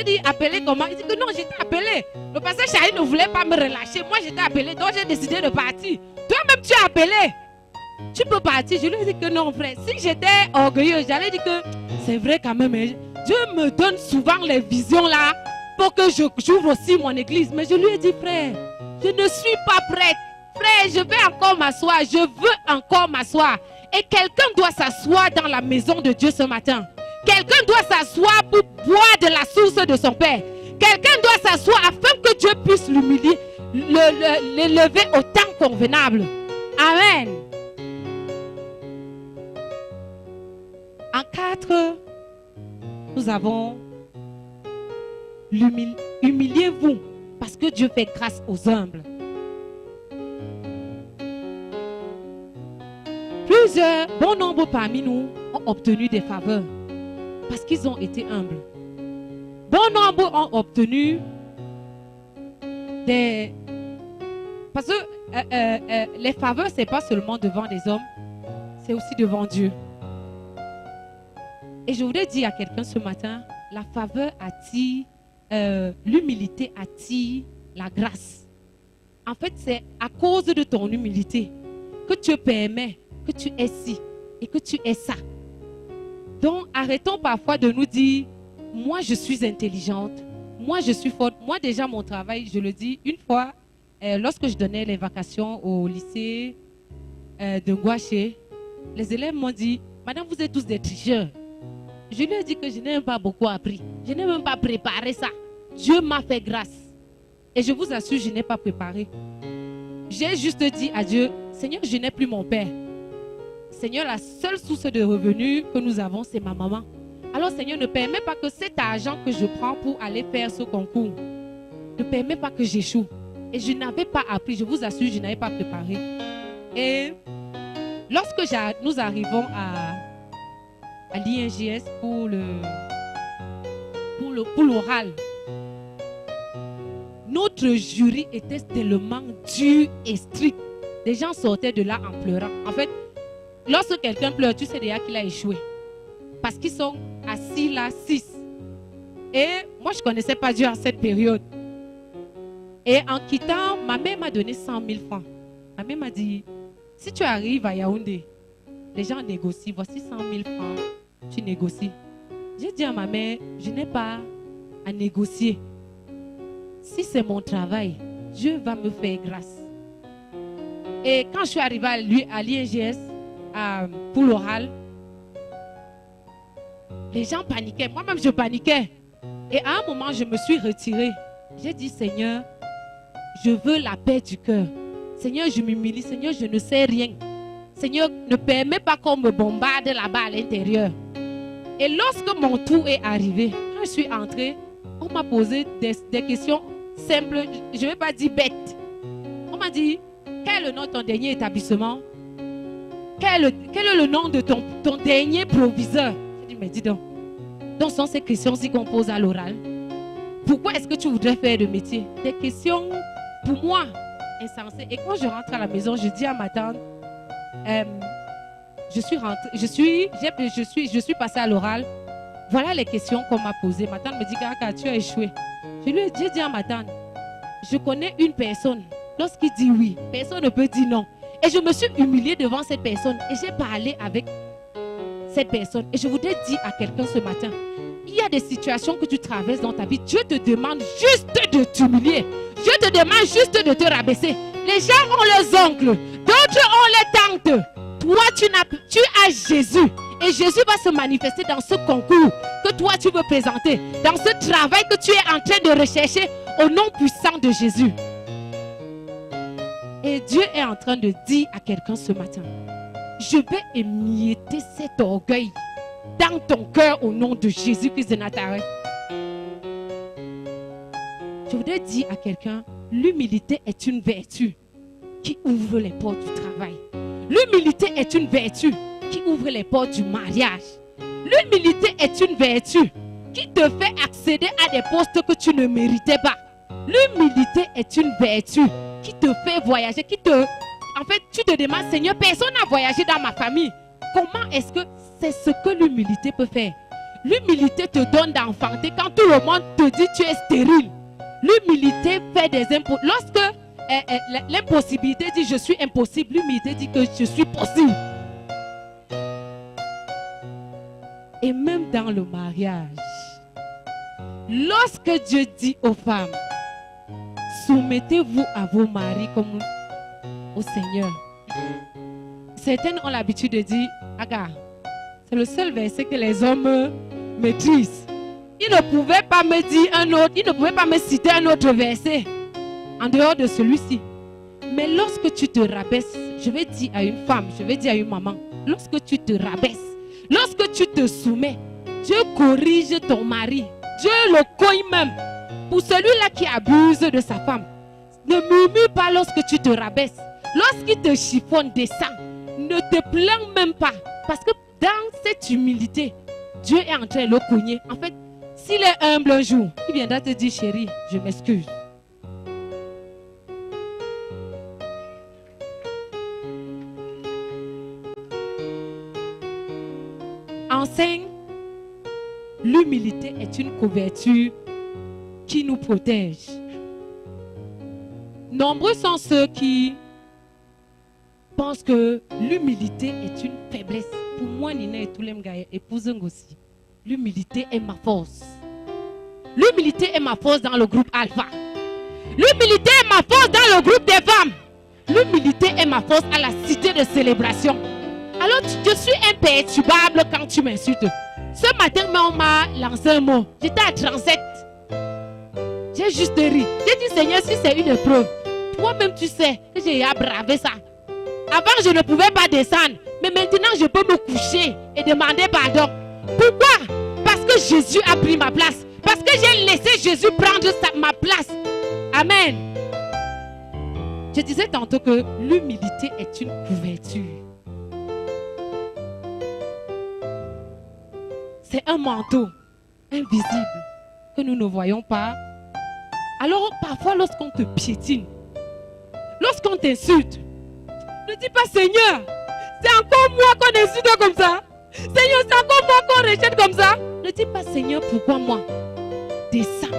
J'ai dit, appelé comment? Il dit que non, j'étais appelé. Le pasteur Charlie ne voulait pas me relâcher. Moi, j'étais appelé, donc j'ai décidé de partir. Toi-même, tu es appelé. Tu peux partir. Je lui ai dit que non, frère. Si j'étais orgueilleux, j'allais dire que c'est vrai quand même. Dieu me donne souvent les visions là pour que j'ouvre aussi mon église. Mais je lui ai dit, frère, je ne suis pas prête. Frère, je vais encore m'asseoir. Je veux encore m'asseoir. Et quelqu'un doit s'asseoir dans la maison de Dieu ce matin. Quelqu'un doit s'asseoir pour boire de la source de son Père. Quelqu'un doit s'asseoir afin que Dieu puisse l'humilier, l'élever au temps convenable. Amen. En 4, nous avons humiliez-vous parce que Dieu fait grâce aux humbles. Bon nombre parmi nous ont obtenu des faveurs parce qu'ils ont été humbles. Bon nombre ont obtenu des... Parce que les faveurs, ce n'est pas seulement devant les hommes, c'est aussi devant Dieu. Et je voudrais dire à quelqu'un ce matin, la faveur attire, l'humilité attire la grâce. En fait, c'est à cause de ton humilité que Dieu permet que tu es ci et que tu es ça. Donc, arrêtons parfois de nous dire, moi je suis intelligente, moi je suis forte. Moi déjà, mon travail, je le dis, une fois, lorsque je donnais les vacations au lycée de Gouaché, les élèves m'ont dit, madame, vous êtes tous des tricheurs. Je lui ai dit que je n'ai même pas beaucoup appris. Je n'ai même pas préparé ça. Dieu m'a fait grâce. Et je vous assure, je n'ai pas préparé. J'ai juste dit à Dieu, Seigneur, je n'ai plus mon père. Seigneur, la seule source de revenus que nous avons, c'est ma maman. Alors, Seigneur, ne permets pas que cet argent que je prends pour aller faire ce concours, ne permets pas que j'échoue. Et je n'avais pas appris, je vous assure, je n'avais pas préparé. Et lorsque nous arrivons à l'INGS pour l'oral, notre jury était tellement dur et strict. Les gens sortaient de là en pleurant. En fait, lorsque quelqu'un pleure, tu sais déjà qu'il a échoué. Parce qu'ils sont assis là, 6. Et moi, je ne connaissais pas Dieu en cette période. Et en quittant, ma mère m'a donné 100 000 francs. Ma mère m'a dit, si tu arrives à Yaoundé, les gens négocient. Voici 100 000 francs, tu négocies. J'ai dit à ma mère, je n'ai pas à négocier. Si c'est mon travail, Dieu va me faire grâce. Et quand je suis arrivée à l'INGS, pour l'oral, les gens paniquaient. Moi-même, je paniquais. Et à un moment, je me suis retirée. J'ai dit, Seigneur, je veux la paix du cœur. Seigneur, je m'humilie. Seigneur, je ne sais rien. Seigneur, ne permets pas qu'on me bombarde là-bas à l'intérieur. Et lorsque mon tour est arrivé, quand je suis entrée, on m'a posé des questions simples. Je ne vais pas dire bêtes. On m'a dit, quel est le nom de ton dernier établissement? Quel est le nom de ton dernier proviseur? J'ai dit, mais dis donc. Donc, ce sont ces questions-ci qu'on pose à l'oral. Pourquoi est-ce que tu voudrais faire de métier? Des questions, pour moi, insensées. Et quand je rentre à la maison, je dis à ma tante, je suis passée à l'oral. Voilà les questions qu'on m'a posées. Ma tante me dit, Kaka, tu as échoué. Je lui ai dit à ma tante, je connais une personne. Lorsqu'il dit oui, personne ne peut dire non. Et je me suis humiliée devant cette personne. Et j'ai parlé avec cette personne. Et je voudrais dire à quelqu'un ce matin, il y a des situations que tu traverses dans ta vie. Dieu te demande juste de t'humilier. Dieu te demande juste de te rabaisser. Les gens ont leurs oncles. D'autres ont les tantes. Toi, tu as Jésus. Et Jésus va se manifester dans ce concours que toi, tu veux présenter. Dans ce travail que tu es en train de rechercher au nom puissant de Jésus. Et Dieu est en train de dire à quelqu'un ce matin, je vais émietter cet orgueil dans ton cœur au nom de Jésus-Christ de Nazareth. Je voudrais dire à quelqu'un, l'humilité est une vertu qui ouvre les portes du travail. L'humilité est une vertu qui ouvre les portes du mariage. L'humilité est une vertu qui te fait accéder à des postes que tu ne méritais pas. L'humilité est une vertu qui te fait voyager, en fait, tu te demandes, Seigneur, personne n'a voyagé dans ma famille. Comment est-ce que c'est ce que l'humilité peut faire? L'humilité te donne d'enfanter quand tout le monde te dit tu es stérile. L'humilité fait des impôts. Lorsque l'impossibilité dit je suis impossible, l'humilité dit que je suis possible. Et même dans le mariage, lorsque Dieu dit aux femmes, soumettez-vous à vos maris comme au Seigneur. Certaines ont l'habitude de dire, Aga, c'est le seul verset que les hommes maîtrisent. Ils ne pouvaient pas me dire un autre, ils ne pouvaient pas me citer un autre verset en dehors de celui-ci. Mais lorsque tu te rabaisses, je vais dire à une femme, je vais dire à une maman, lorsque tu te rabaisses, lorsque tu te soumets, Dieu corrige ton mari. Dieu le cogne même. Pour celui-là qui abuse de sa femme, ne murmure pas lorsque tu te rabaisses. Lorsqu'il te chiffonne, descend. Ne te plains même pas. Parce que dans cette humilité, Dieu est en train de le cogner. En fait, s'il est humble un jour, il viendra te dire, chérie, je m'excuse. Enseigne, l'humilité est une couverture qui nous protège. Nombreux sont ceux qui pensent que l'humilité est une faiblesse. Pour moi, Nina et tous les gars, épouse aussi. L'humilité est ma force. L'humilité est ma force dans le groupe Alpha. L'humilité est ma force dans le groupe des femmes. L'humilité est ma force à la cité de célébration. Alors, je suis imperturbable quand tu m'insultes. Ce matin, on m'a lancé un mot. J'étais à 37. J'ai juste ri. J'ai dit, Seigneur, si c'est une épreuve, toi-même tu sais que j'ai bravé ça. Avant, je ne pouvais pas descendre. Mais maintenant, je peux me coucher et demander pardon. Pourquoi? Parce que Jésus a pris ma place. Parce que j'ai laissé Jésus prendre ma place. Amen. Je disais tantôt que l'humilité est une couverture. C'est un manteau invisible que nous ne voyons pas. Alors parfois lorsqu'on te piétine, lorsqu'on t'insulte, ne dis pas Seigneur, c'est encore moi qu'on insulte comme ça. Seigneur, c'est encore moi qu'on rejette comme ça. Ne dis pas Seigneur, pourquoi moi? Descends.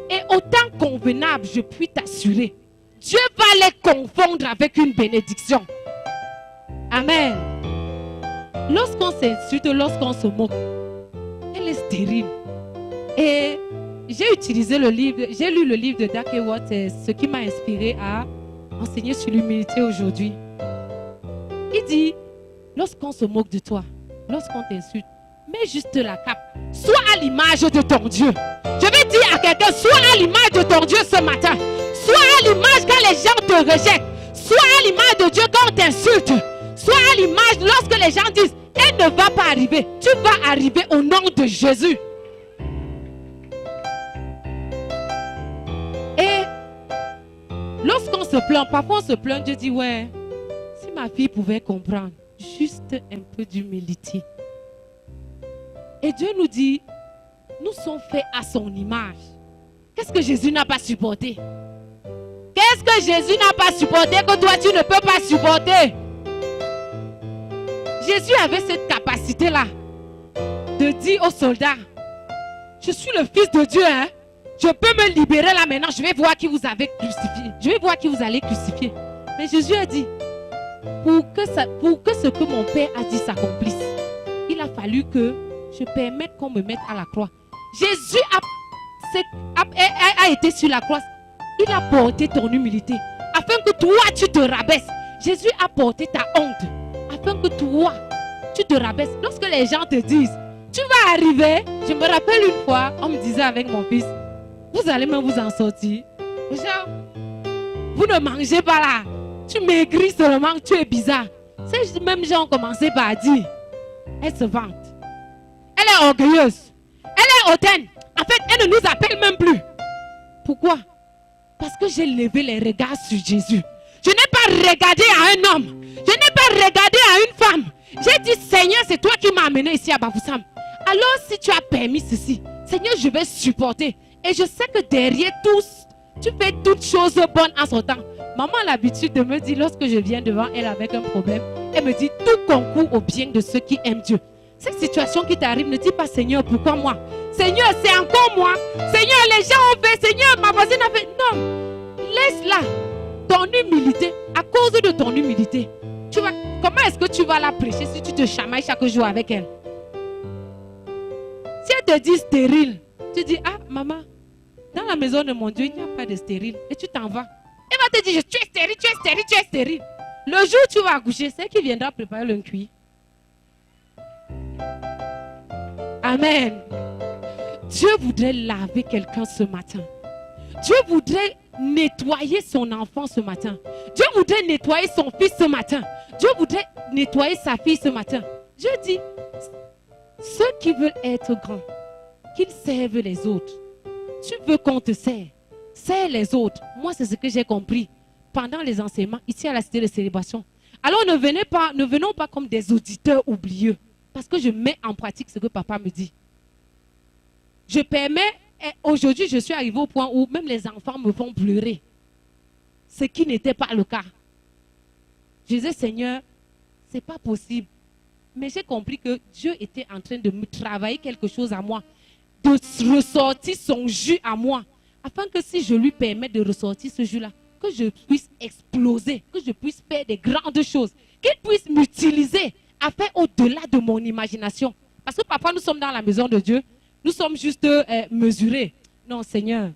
Et autant convenable, je puis t'assurer, Dieu va les confondre avec une bénédiction. Amen. Lorsqu'on s'insulte, lorsqu'on se moque, elle est stérile. Et j'ai utilisé le livre, j'ai lu le livre de Dag Heward, c'est ce qui m'a inspiré à enseigner sur l'humilité aujourd'hui. Il dit, lorsqu'on se moque de toi, lorsqu'on t'insulte, mets juste la cape. Sois à l'image de ton Dieu. Je vais dire à quelqu'un, sois à l'image de ton Dieu ce matin. Sois à l'image quand les gens te rejettent. Sois à l'image de Dieu quand on t'insulte. Sois à l'image lorsque les gens disent, elle ne va pas arriver. Tu vas arriver au nom de Jésus. Et lorsqu'on se plaint, parfois on se plaint, Dieu dit, ouais, si ma fille pouvait comprendre, juste un peu d'humilité. Et Dieu nous dit, nous sommes faits à son image. Qu'est-ce que Jésus n'a pas supporté? Qu'est-ce que Jésus n'a pas supporté que toi tu ne peux pas supporter? Jésus avait cette capacité-là de dire aux soldats, je suis le Fils de Dieu, hein? Je peux me libérer là maintenant, je vais voir qui vous avez crucifié. Je vais voir qui vous allez crucifier. Mais Jésus a dit, pour que ce que mon Père a dit s'accomplisse, il a fallu que je permette qu'on me mette à la croix. Jésus a été sur la croix. Il a porté ton humilité afin que toi tu te rabaisses. Jésus a porté ta honte afin que toi tu te rabaisses. Lorsque les gens te disent, tu vas arriver. Je me rappelle une fois, on me disait avec mon fils, vous allez même vous en sortir. Genre, vous ne mangez pas là. Tu maigris seulement, tu es bizarre. Ces mêmes gens ont commencé par dire, elle se vante. Elle est orgueilleuse. Elle est hautaine. En fait, elle ne nous appelle même plus. Pourquoi? Parce que j'ai levé les regards sur Jésus. Je n'ai pas regardé à un homme. Je n'ai pas regardé à une femme. J'ai dit, Seigneur, c'est toi qui m'as amené ici à Bafoussam. Alors, si tu as permis ceci, Seigneur, je vais supporter. Et je sais que derrière tous, tu fais toutes choses bonnes en son temps. Maman a l'habitude de me dire, lorsque je viens devant elle avec un problème, elle me dit, tout concourt au bien de ceux qui aiment Dieu. Cette situation qui t'arrive, ne dis pas Seigneur, pourquoi moi? Seigneur, c'est encore moi. Seigneur, les gens ont fait. Seigneur, ma voisine a fait. Non, laisse-la. Ton humilité, à cause de ton humilité, comment est-ce que tu vas la prêcher si tu te chamailles chaque jour avec elle? Si elle te dit stérile, tu dis, ah maman, dans la maison de mon Dieu, il n'y a pas de stérile. Et tu t'en vas. Elle va te dire, tu es stérile, tu es stérile, tu es stérile. Le jour où tu vas accoucher, c'est elle qui viendra préparer le cuit. Amen. Dieu voudrait laver quelqu'un ce matin. Dieu voudrait nettoyer son enfant ce matin. Dieu voudrait nettoyer son fils ce matin. Dieu voudrait nettoyer sa fille ce matin. Dieu dit, ceux qui veulent être grands, qu'ils servent les autres. Tu veux qu'on te serve, serre les autres. Moi, c'est ce que j'ai compris pendant les enseignements ici à la cité de célébration. Alors ne venons pas comme des auditeurs oublieux, parce que je mets en pratique ce que papa me dit. Je permets, aujourd'hui je suis arrivé au point où même les enfants me font pleurer. Ce qui n'était pas le cas. Je disais, Seigneur, ce n'est pas possible. Mais j'ai compris que Dieu était en train de me travailler quelque chose à moi, de ressortir son jus à moi, afin que si je lui permets de ressortir ce jus-là, que je puisse exploser, que je puisse faire des grandes choses, qu'il puisse m'utiliser à faire au-delà de mon imagination. Parce que papa, nous sommes dans la maison de Dieu, nous sommes juste mesurés. Non, Seigneur,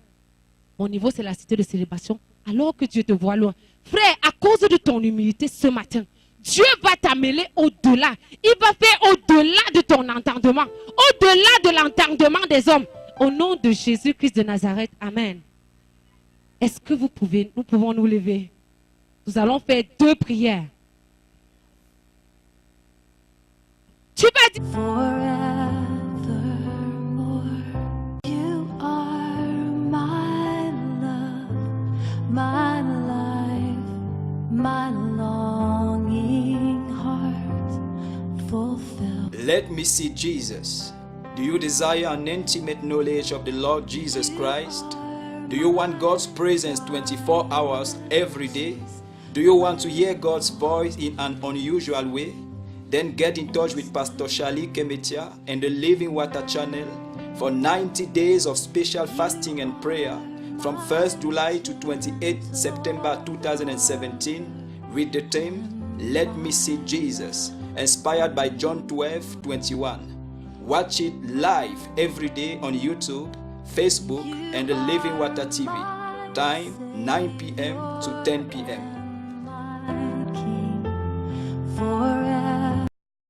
mon niveau c'est la cité de célébration, alors que Dieu te voit loin. Frère, à cause de ton humilité ce matin, Dieu va t'amener au-delà. Il va faire au-delà de ton entendement, au-delà de l'entendement des hommes. Au nom de Jésus-Christ de Nazareth, Amen. Est-ce que nous pouvons nous lever? Nous allons faire 2 prières. Tu vas dire... Forevermore, you are my love, my life, my longing heart fulfilled. Let me see Jesus. Do you desire an intimate knowledge of the Lord Jesus Christ? Do you want God's presence 24 hours every day? Do you want to hear God's voice in an unusual way? Then get in touch with Pastor Shali Kemetia and the Living Water Channel for 90 days of special fasting and prayer from 1st July to 28th September 2017 with the theme, Let Me See Jesus, inspired by John 12:21. Watch it live every day on YouTube, Facebook, and the Living Water TV. Time 9 p.m. to 10 p.m.